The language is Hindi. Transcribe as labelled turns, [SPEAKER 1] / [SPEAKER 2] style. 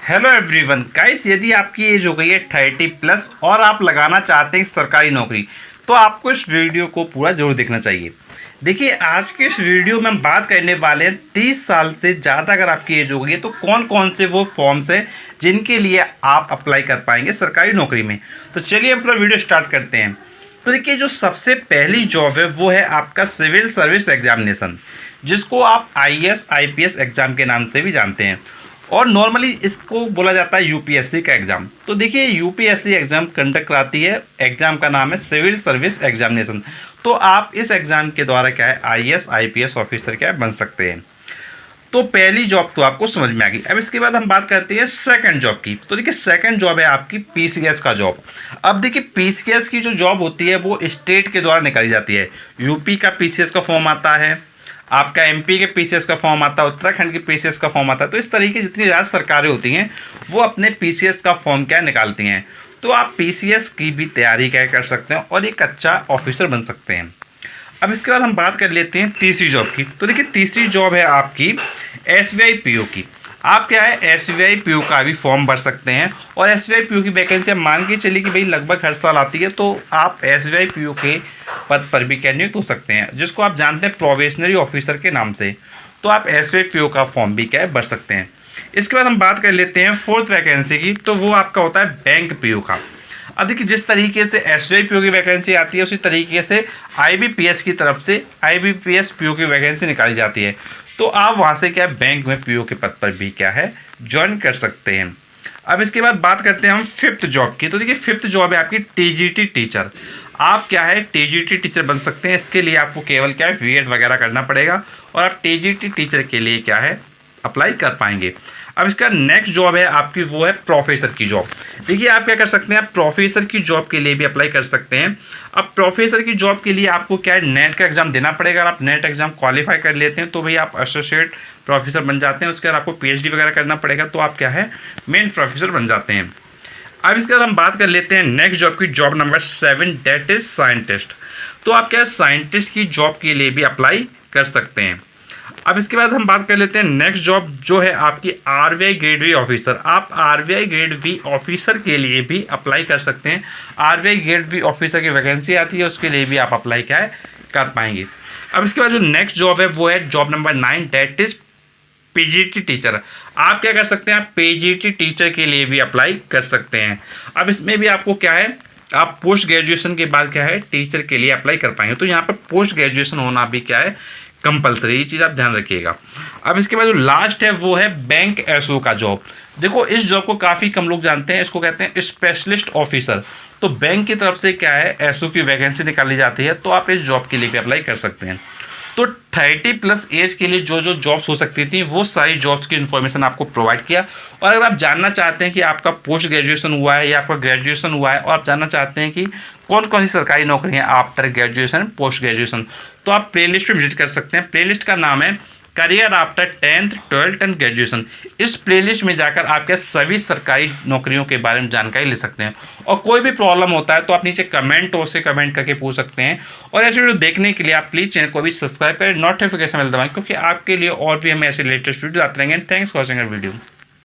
[SPEAKER 1] हेलो एवरीवन गाइस, यदि आपकी एज हो गई है 30+ और आप लगाना चाहते हैं सरकारी नौकरी, तो आपको इस वीडियो को पूरा जरूर देखना चाहिए। देखिए, आज के इस वीडियो में हम बात करने वाले हैं 30 साल से ज़्यादा अगर आपकी एज हो गई है तो कौन कौन से वो फॉर्म्स हैं जिनके लिए आप अप्लाई कर पाएंगे सरकारी नौकरी में। तो चलिए हम पूरा वीडियो स्टार्ट करते हैं। तो देखिए, जो सबसे पहली जॉब है वो है आपका सिविल सर्विस एग्जामिनेशन, जिसको आप IAS IPS एग्ज़ाम के नाम से भी जानते हैं और नॉर्मली इसको बोला जाता है यूपीएससी का एग्ज़ाम। तो देखिए, यूपीएससी एग्ज़ाम कंडक्ट कराती है, एग्ज़ाम का नाम है सिविल सर्विस एग्जामिनेशन। तो आप इस एग्ज़ाम के द्वारा क्या है IAS IPS ऑफिसर क्या है बन सकते हैं। तो पहली जॉब तो आपको समझ में आ गई। अब इसके बाद हम बात करते हैं सेकंड जॉब की। तो देखिए, सेकंड जॉब है आपकी PCS का जॉब। अब देखिए, PCS की जो जॉब होती है वो स्टेट के द्वारा निकाली जाती है। यूपी का PCS का फॉर्म आता है, आपका MP के PCS का फॉर्म आता है, उत्तराखंड के PCS का फॉर्म आता है। तो इस तरीके जितनी राज्य सरकारें होती हैं वो अपने PCS का फॉर्म क्या निकालती हैं। तो आप PCS की भी तैयारी क्या कर सकते हैं और एक अच्छा ऑफिसर बन सकते हैं। अब इसके बाद हम बात कर लेते हैं तीसरी जॉब की। तो देखिए, तीसरी जॉब है आपकी SBI PO की। आप क्या है SBI PO का भी फॉर्म भर सकते हैं और SBI PO की वैकेंसी आप मान के चलिए कि भाई लगभग हर साल आती है। तो आप SBI PO के पद पर भी क्या नियुक्त हो सकते हैं, जिसको आप जानते हैं प्रोबेशनरी ऑफिसर के नाम से। तो आप SBI PO का फॉर्म भी क्या है भर सकते हैं। इसके बाद हम बात कर लेते हैं फोर्थ वैकेंसी की। तो वो आपका होता है बैंक PO का। अब देखिए, जिस तरीके से SBI PO की वैकेंसी आती है उसी तरीके से IBPS की तरफ से IBPS PO की वैकेंसी निकाली जाती है। तो आप वहाँ से क्या बैंक में PO के पद पर भी क्या है ज्वाइन कर सकते हैं। अब इसके बाद बात करते हैं हम फिफ्थ जॉब की। तो देखिए, फिफ्थ जॉब है आपकी TGT टीचर। आप क्या है TGT टीचर बन सकते हैं। इसके लिए आपको केवल क्या है BEd वगैरह करना पड़ेगा और आप TGT टीचर के लिए क्या है अप्लाई कर पाएंगे। अब इसका नेक्स्ट जॉब है आपकी, वो है प्रोफेसर की जॉब। देखिए, आप क्या कर सकते हैं, आप प्रोफेसर की जॉब के लिए भी अप्लाई कर सकते हैं। अब प्रोफेसर की जॉब के लिए आपको क्या है नेट का एग्जाम देना पड़ेगा। अगर आप नेट एग्जाम क्वालिफाई कर लेते हैं तो भाई आप एसोसिएट प्रोफेसर बन जाते हैं। उसके बाद आपको PhD वगैरह करना पड़ेगा, तो आप क्या है मेन प्रोफेसर बन जाते हैं। अब इसके बाद हम बात कर लेते हैं नेक्स्ट जॉब की, job number 7, that is scientist. तो आप क्या है साइंटिस्ट की जॉब के लिए भी अप्लाई कर सकते हैं। अब इसके बाद हम बात कर लेते हैं नेक्स्ट जॉब, जो है आपकी RBI ग्रेड बी ऑफिसर। आप RBI ग्रेड बी ऑफिसर के लिए भी अप्लाई कर सकते हैं। RBI ग्रेड बी ऑफिसर की वैकेंसी आती है, उसके लिए भी आप अप्लाई क्या है कर पाएंगे। अब इसके बाद जो नेक्स्ट जॉब है वो है job number 9, that is PGT teacher. आप क्या कर सकते हैं, आप PGT टीचर के लिए भी अप्लाई कर सकते हैं। अब इसमें भी आपको क्या है, आप पोस्ट ग्रेजुएशन के बाद क्या है टीचर के लिए अप्लाई कर पाएंगे। तो यहाँ पर पोस्ट ग्रेजुएशन होना भी क्या है कंपलसरी, ये चीज़ आप ध्यान रखिएगा। अब इसके बाद जो लास्ट है वो है बैंक SO का जॉब। देखो, इस जॉब को काफ़ी कम लोग जानते हैं, इसको कहते हैं स्पेशलिस्ट ऑफिसर। तो बैंक की तरफ से क्या है SO की वैकेंसी निकाली जाती है, तो आप इस जॉब के लिए भी अप्लाई कर सकते हैं। तो 30+ एज के लिए जो जो जॉब्स हो सकती थी वो सारी जॉब्स की इन्फॉर्मेशन आपको प्रोवाइड किया। और अगर आप जानना चाहते हैं कि आपका पोस्ट ग्रेजुएशन हुआ है या आपका ग्रेजुएशन हुआ है और आप जानना चाहते हैं कि कौन कौन सी सरकारी नौकरियां आफ्टर ग्रेजुएशन पोस्ट ग्रेजुएशन, तो आप प्लेलिस्ट में विजिट कर सकते हैं। प्लेलिस्ट का नाम है career after 10th 12th and graduation. इस प्लेलिस्ट में जाकर आप क्या सभी सरकारी नौकरियों के बारे में जानकारी ले सकते हैं। और कोई भी प्रॉब्लम होता है तो आप नीचे कमेंट से कमेंट करके पूछ सकते हैं। और ऐसे वीडियो देखने के लिए आप प्लीज़ चैनल को भी सब्सक्राइब करें, नोटिफिकेशन बेल दबाएं, क्योंकि आपके लिए और भी हम ऐसे लेटेस्ट वीडियो आते रहेंगे। Thanks for watching our video.